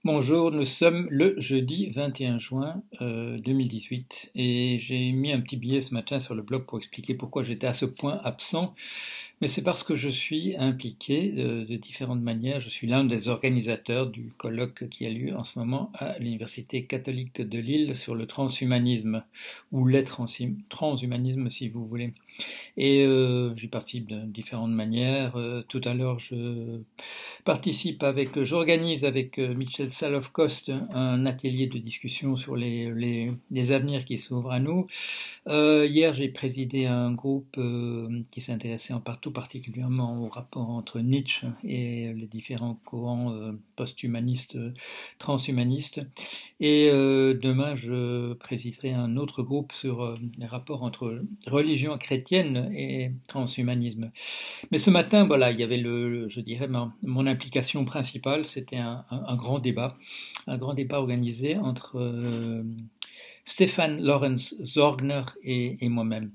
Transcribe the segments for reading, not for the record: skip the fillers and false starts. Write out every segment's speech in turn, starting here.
Bonjour, nous sommes le jeudi 21 juin 2018 et j'ai mis un petit billet ce matin sur le blog pour expliquer pourquoi j'étais à ce point absent. Mais c'est parce que je suis impliqué de différentes manières. Je suis l'un des organisateurs du colloque qui a lieu en ce moment à l'Université catholique de Lille sur le transhumanisme, ou les transhumanismes si vous voulez. Et j'y participe de différentes manières. Tout à l'heure, j'organise avec Michel Salov-Coste un atelier de discussion sur les avenirs qui s'ouvrent à nous. Hier, j'ai présidé un groupe qui s'intéressait tout particulièrement au rapport entre Nietzsche et les différents courants post-humanistes, transhumanistes. Et demain, je présiderai un autre groupe sur les rapports entre religion chrétienne et transhumanisme. Mais ce matin, voilà, il y avait je dirais, mon implication principale, c'était un grand débat organisé entre Stefan Lorenz Sorgner et moi-même.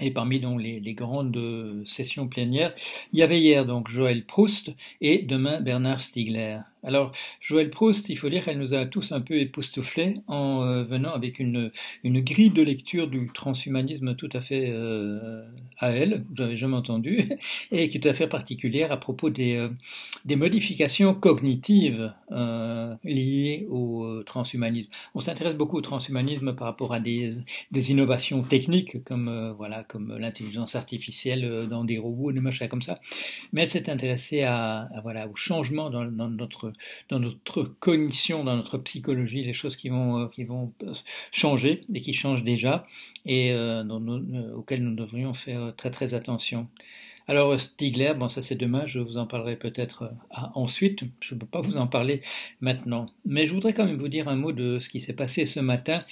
Et parmi donc les grandes sessions plénières, il y avait hier donc Joël Proust et demain Bernard Stiegler. Alors Joël Proust, il faut dire qu'elle nous a tous un peu époustouflés en venant avec une grille de lecture du transhumanisme tout à fait à elle, je n'avais jamais entendu, et qui est tout à fait particulière à propos des modifications cognitives liées au transhumanisme. On s'intéresse beaucoup au transhumanisme par rapport à des innovations techniques comme comme l'intelligence artificielle dans des robots, des machins comme ça. Mais elle s'est intéressée au changement dans notre cognition, dans notre psychologie, les choses qui vont changer et qui changent déjà et auxquelles nous devrions faire très très attention. Alors Stiegler, bon ça c'est demain, je vous en parlerai peut-être ensuite, je ne peux pas vous en parler maintenant. Mais je voudrais quand même vous dire un mot de ce qui s'est passé ce matin.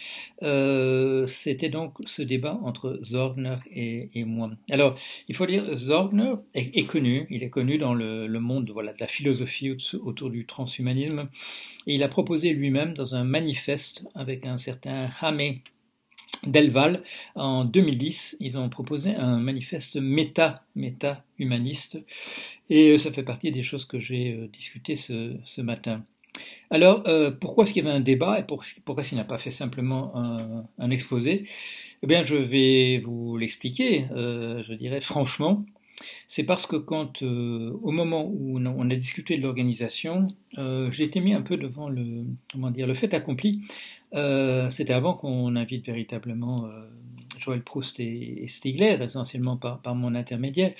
C'était donc ce débat entre Sorgner et moi. Alors il faut dire, Sorgner est connu, il est connu dans le monde de la philosophie autour du transhumanisme. Et il a proposé lui-même dans un manifeste avec un certain Jaime Delval, en 2010, ils ont proposé un manifeste méta-humaniste, et ça fait partie des choses que j'ai discutées ce matin. Alors, pourquoi est-ce qu'il y avait un débat, et pourquoi est-ce qu'il n'a pas fait simplement un exposé? Eh bien, je vais vous l'expliquer, je dirais franchement. C'est parce que au moment où on a discuté de l'organisation, j'ai été mis un peu devant le fait accompli. C'était avant qu'on invite véritablement Joël Proust et Stiegler, essentiellement par mon intermédiaire.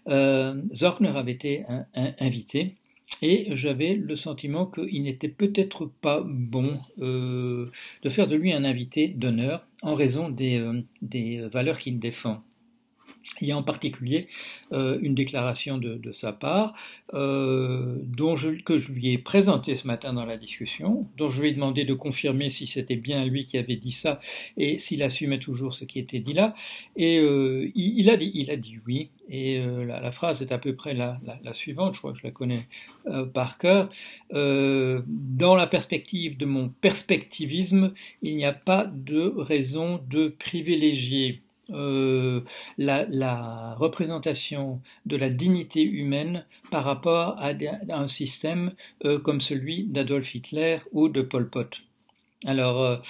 Sorgner avait été invité. Et j'avais le sentiment qu'il n'était peut-être pas bon de faire de lui un invité d'honneur en raison des valeurs qu'il défend. Il y a en particulier une déclaration de sa part que je lui ai présentée ce matin dans la discussion, dont je lui ai demandé de confirmer si c'était bien lui qui avait dit ça et s'il assumait toujours ce qui était dit là. Et il a dit oui. Et la phrase est à peu près la suivante, je crois que je la connais par cœur. Dans la perspective de mon perspectivisme, il n'y a pas de raison de privilégier la représentation de la dignité humaine par rapport à un système comme celui d'Adolf Hitler ou de Pol Pot. Alors,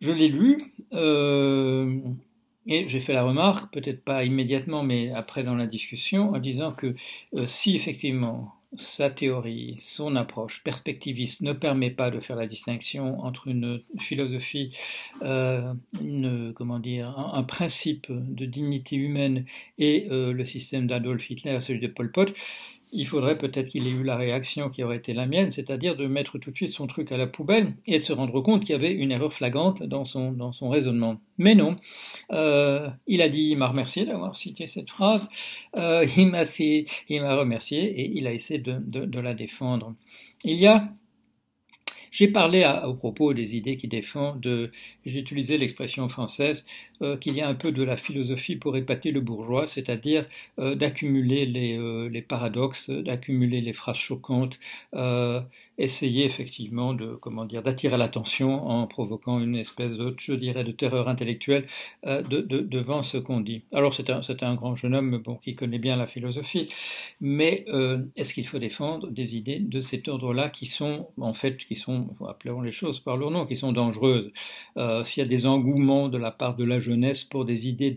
je l'ai lu et j'ai fait la remarque, peut-être pas immédiatement, mais après dans la discussion, en disant que si effectivement sa théorie, son approche perspectiviste ne permet pas de faire la distinction entre une philosophie, un principe de dignité humaine et le système d'Adolf Hitler, celui de Pol Pot, il faudrait peut-être qu'il ait eu la réaction qui aurait été la mienne, c'est-à-dire de mettre tout de suite son truc à la poubelle et de se rendre compte qu'il y avait une erreur flagrante dans son raisonnement. Mais non, il m'a remercié d'avoir cité cette phrase, il m'a remercié et il a essayé de la défendre. J'ai parlé au propos des idées qui défendent, j'ai utilisé l'expression française, qu'il y a un peu de la philosophie pour épater le bourgeois, c'est-à-dire d'accumuler les paradoxes, d'accumuler les phrases choquantes, essayer effectivement d'attirer l'attention en provoquant une espèce je dirais, de terreur intellectuelle devant ce qu'on dit. Alors c'est un grand jeune homme qui connaît bien la philosophie, mais est-ce qu'il faut défendre des idées de cet ordre-là qui sont, appelons les choses par leur nom, qui sont dangereuses? S'il y a des engouements de la part de la jeunesse pour des idées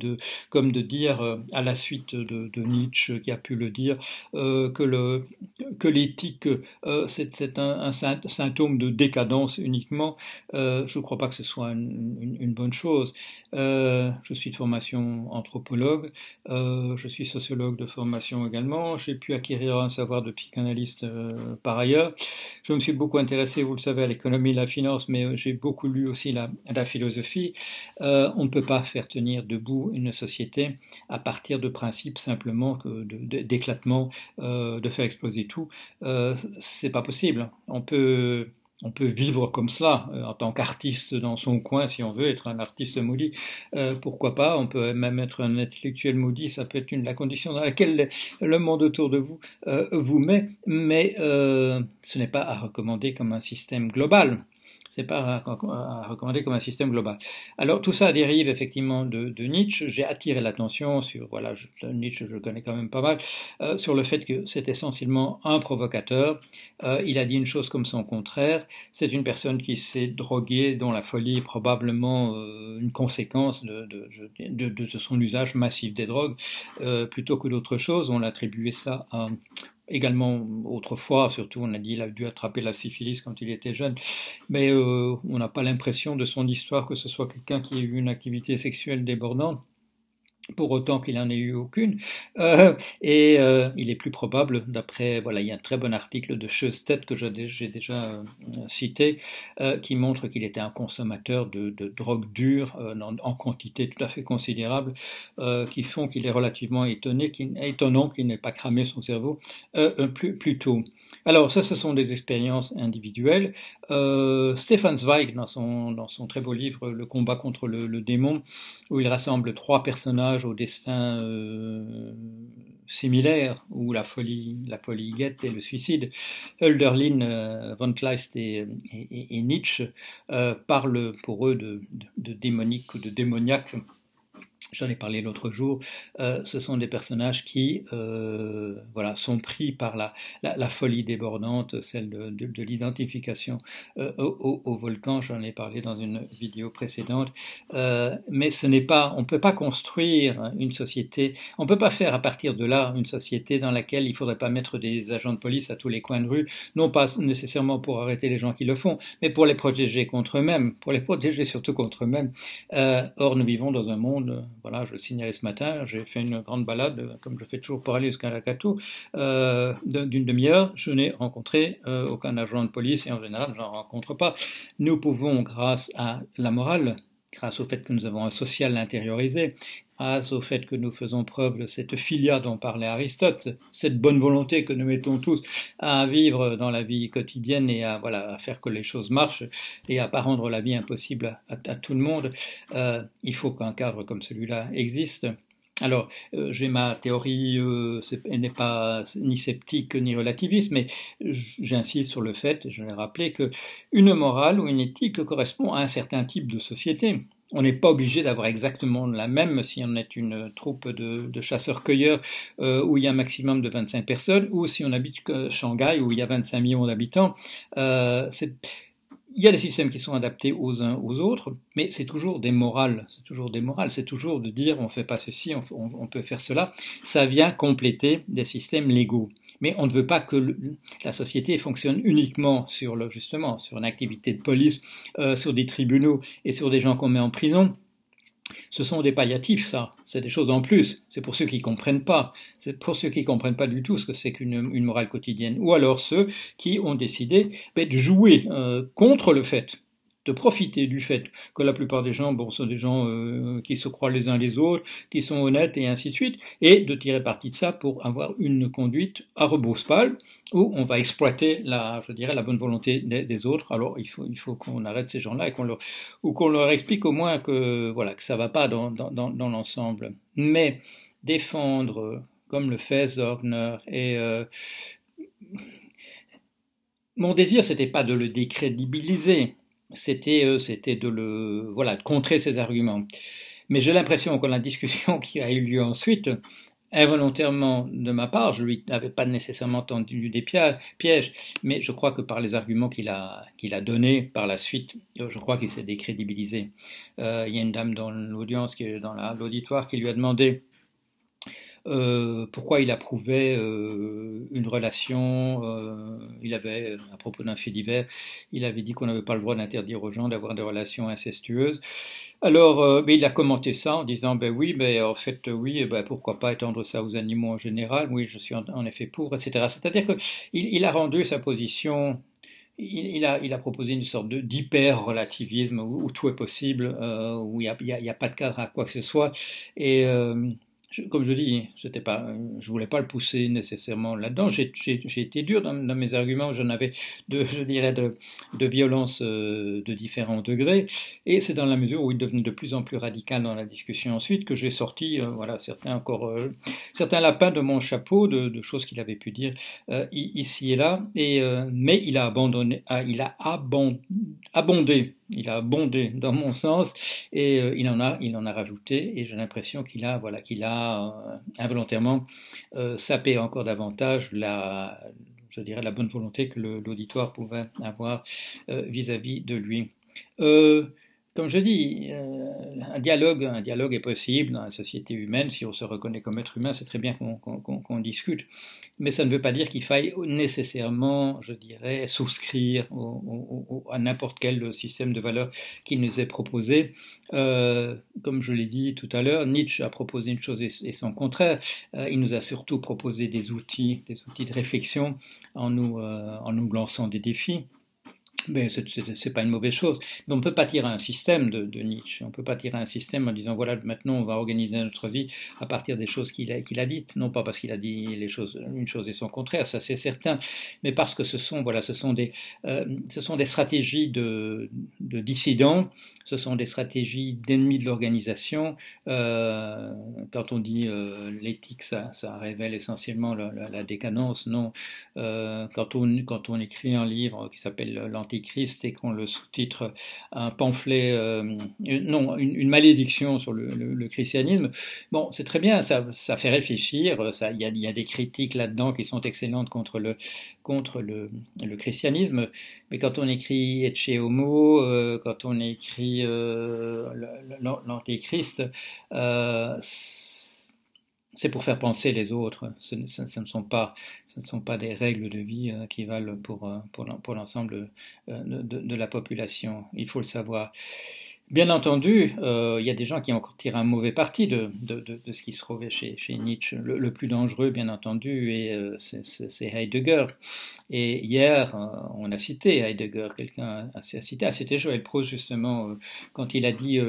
comme de dire, à la suite de Nietzsche qui a pu le dire, que l'éthique c'est un symptôme de décadence uniquement, je ne crois pas que ce soit une bonne chose. Je suis de formation anthropologue, je suis sociologue de formation également, j'ai pu acquérir un savoir de psychanalyste par ailleurs. Je me suis beaucoup intéressé, vous le savez, à l'économie et la finance, mais j'ai beaucoup lu aussi la philosophie. On ne peut pas faire tenir debout une société à partir de principes simplement d'éclatement, de faire exploser tout. C'est pas possible. On peut vivre comme cela, en tant qu'artiste dans son coin, si on veut être un artiste maudit. Pourquoi pas? On peut même être un intellectuel maudit, ça peut être la condition dans laquelle le monde autour de vous vous met, mais ce n'est pas à recommander comme un système global. C'est pas à recommander comme un système global. Alors tout ça dérive effectivement de Nietzsche. J'ai attiré l'attention sur, Nietzsche je le connais quand même pas mal, sur le fait que c'est essentiellement un provocateur. Il a dit une chose comme son contraire. C'est une personne qui s'est droguée, dont la folie est probablement une conséquence de son usage massif des drogues, plutôt que d'autre chose. On l'attribuait ça à également, autrefois, surtout, on a dit qu'il a dû attraper la syphilis quand il était jeune, mais on n'a pas l'impression de son histoire que ce soit quelqu'un qui ait eu une activité sexuelle débordante, pour autant qu'il n'en ait eu aucune. Il est plus probable, d'après, il y a un très bon article de Sjöstedt que j'ai déjà cité, qui montre qu'il était un consommateur de drogue dure en quantité tout à fait considérable, qui font qu'il est relativement étonnant qu'il n'ait pas cramé son cerveau plus tôt. Alors ça, ce sont des expériences individuelles. Stefan Zweig, dans son très beau livre Le combat contre le démon, où il rassemble 3 personnages au destin similaire, où la folie guette et le suicide, Hölderlin, von Kleist et Nietzsche, parlent pour eux de démonique ou de démoniaque. J'en ai parlé l'autre jour. Ce sont des personnages qui sont pris par la folie débordante, celle de l'identification au volcan. J'en ai parlé dans une vidéo précédente. Mais on ne peut pas construire une société, on ne peut pas faire à partir de là une société dans laquelle il ne faudrait pas mettre des agents de police à tous les coins de rue, non pas nécessairement pour arrêter les gens qui le font, mais pour les protéger contre eux-mêmes, pour les protéger surtout contre eux-mêmes. Or, nous vivons dans un monde... je le signalais ce matin, j'ai fait une grande balade, comme je fais toujours pour aller jusqu'à Lakatou, d'une demi-heure. Je n'ai rencontré aucun agent de police et en général, je n'en rencontre pas. Nous pouvons, grâce à la morale, grâce au fait que nous avons un social intériorisé, grâce au fait que nous faisons preuve de cette philia dont parlait Aristote, cette bonne volonté que nous mettons tous à vivre dans la vie quotidienne et à faire que les choses marchent et à pas rendre la vie impossible à tout le monde, il faut qu'un cadre comme celui-là existe. Alors, j'ai ma théorie, elle n'est pas ni sceptique ni relativiste, mais j'insiste sur le fait, je l'ai rappelé, qu'une morale ou une éthique correspond à un certain type de société. On n'est pas obligé d'avoir exactement la même si on est une troupe de chasseurs-cueilleurs où il y a un maximum de 25 personnes, ou si on habite Shanghai où il y a 25 millions d'habitants. Il y a des systèmes qui sont adaptés aux uns aux autres, mais c'est toujours des morales, c'est toujours de dire on ne fait pas ceci, on peut faire cela. Ça vient compléter des systèmes légaux. Mais on ne veut pas que la société fonctionne uniquement sur une activité de police, sur des tribunaux et sur des gens qu'on met en prison. Ce sont des palliatifs, ça. C'est des choses en plus. C'est pour ceux qui comprennent pas. C'est pour ceux qui comprennent pas du tout ce que c'est qu'une morale quotidienne. Ou alors ceux qui ont décidé de jouer contre le fait de profiter du fait que la plupart des gens, bon, sont des gens qui se croient les uns les autres, qui sont honnêtes et ainsi de suite, et de tirer parti de ça pour avoir une conduite à rebrousse-poil où on va exploiter je dirais, la bonne volonté des autres. Alors il faut qu'on arrête ces gens-là et qu'on leur explique au moins que voilà que ça va pas dans l'ensemble. Mais défendre comme le fait Zorgner et mon désir, c'était pas de le décrédibiliser, c'était de contrer ses arguments. Mais j'ai l'impression que la discussion qui a eu lieu ensuite, involontairement de ma part, je lui avais pas nécessairement tendu des pièges, mais je crois que par les arguments qu'il a donnés par la suite, je crois qu'il s'est décrédibilisé. Il y a une dame dans l'audience, dans l'auditoire, qui lui a demandé pourquoi il approuvait une relation. Il avait, à propos d'un fait divers, il avait dit qu'on n'avait pas le droit d'interdire aux gens d'avoir des relations incestueuses. Alors, mais il a commenté ça en disant, ben oui, ben en fait, oui, ben pourquoi pas étendre ça aux animaux en général. Oui, je suis en effet pour, etc. C'est-à-dire que il a rendu sa position. Il a proposé une sorte d'hyper-relativisme où tout est possible, où il y a pas de cadre à quoi que ce soit. Et comme je dis, je voulais pas le pousser nécessairement là-dedans. J'ai été dur dans mes arguments. J'en avais je dirais, de violence de différents degrés. Et c'est dans la mesure où il devenait de plus en plus radical dans la discussion ensuite que j'ai sorti, voilà, certains lapins de mon chapeau, de choses qu'il avait pu dire ici et là. Mais il a abondé dans mon sens et il en a rajouté et j'ai l'impression qu'il a involontairement sapé encore davantage je dirais la bonne volonté que l'auditoire pouvait avoir vis-à-vis de lui. Comme je dis, un dialogue est possible dans la société humaine. Si on se reconnaît comme être humain, c'est très bien qu'on discute. Mais ça ne veut pas dire qu'il faille nécessairement, je dirais, souscrire à n'importe quel système de valeurs qui nous est proposé. Comme je l'ai dit tout à l'heure, Nietzsche a proposé une chose et son contraire. Il nous a surtout proposé des outils de réflexion en nous lançant des défis. Mais c'est pas une mauvaise chose. Mais on ne peut pas tirer un système de Nietzsche. On ne peut pas tirer un système en disant voilà maintenant on va organiser notre vie à partir des choses qu'il a dites. Non pas parce qu'il a dit une chose et son contraire, ça c'est certain, mais parce que ce sont des stratégies de dissidents, ce sont des stratégies d'ennemis de l'organisation. Quand on dit l'éthique, ça révèle essentiellement la décadence. Non, quand on écrit un livre qui s'appelle l'Antichrist et qu'on le sous-titre un pamphlet, une malédiction sur le christianisme, bon, c'est très bien, ça fait réfléchir, il y a des critiques là-dedans qui sont excellentes contre le christianisme, mais quand on écrit Ecce Homo, quand on écrit l'Antéchrist, c'est pour faire penser les autres. Ce ne sont pas des règles de vie qui valent pour l'ensemble de la population. Il faut le savoir. Bien entendu, il y a des gens qui ont tiré un mauvais parti de ce qui se trouvait chez Nietzsche. Le plus dangereux, bien entendu, c'est Heidegger. Et hier, on a cité Heidegger, quelqu'un a cité Joël Proust justement quand il a dit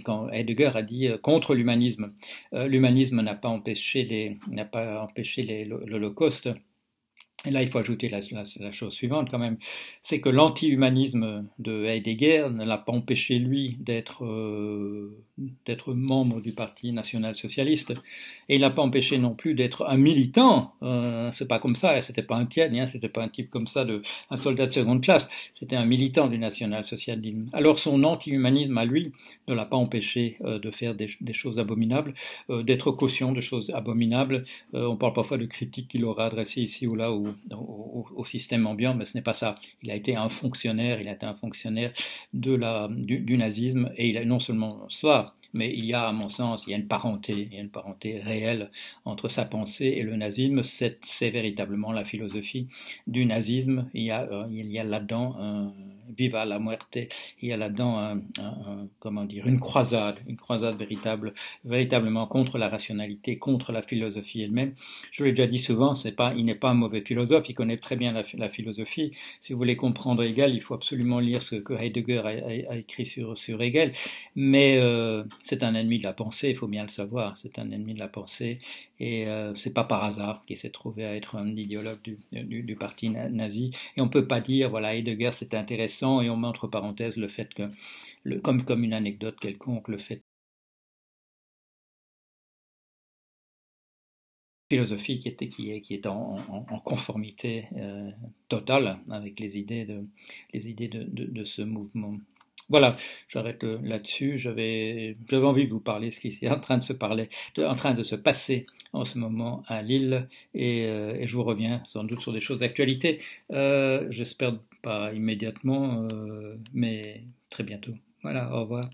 quand Heidegger a dit contre l'humanisme. L'humanisme n'a pas empêché l'Holocauste. Et là, il faut ajouter la chose suivante quand même, c'est que l'anti-humanisme de Heidegger ne l'a pas empêché, lui, d'être membre du Parti national-socialiste, et il n'a pas empêché non plus d'être un militant. C'est pas comme ça, c'était pas un tiède, c'était pas un type comme ça, un soldat de seconde classe, c'était un militant du national-socialisme. Alors son anti-humanisme à lui ne l'a pas empêché de faire des choses abominables, d'être caution de choses abominables. On parle parfois de critiques qu'il aura adressées ici ou là au système ambiant, mais ce n'est pas ça. Il a été un fonctionnaire du nazisme, et il a non seulement ça, mais il y a, à mon sens, il y a une parenté réelle entre sa pensée et le nazisme. C'est véritablement la philosophie du nazisme. Il y a là-dedans Viva la Muerte. Il y a là-dedans comment dire, une croisade véritablement contre la rationalité, contre la philosophie elle-même. Je l'ai déjà dit souvent, il n'est pas un mauvais philosophe, il connaît très bien la philosophie. Si vous voulez comprendre Hegel, il faut absolument lire ce que Heidegger a écrit sur Hegel, mais c'est un ennemi de la pensée, il faut bien le savoir, c'est un ennemi de la pensée, et c'est pas par hasard qu'il s'est trouvé à être un idéologue du parti nazi, et on peut pas dire, voilà, Heidegger c'est intéressant, et on met entre parenthèses le fait que, comme une anecdote quelconque, le fait philosophie qui est en conformité totale avec les idées de ce mouvement. Voilà, j'arrête là-dessus. J'avais envie de vous parler de ce qui est en train de se passer en ce moment à Lille, et je vous reviens sans doute sur des choses d'actualité. J'espère pas immédiatement, mais très bientôt. Voilà, au revoir.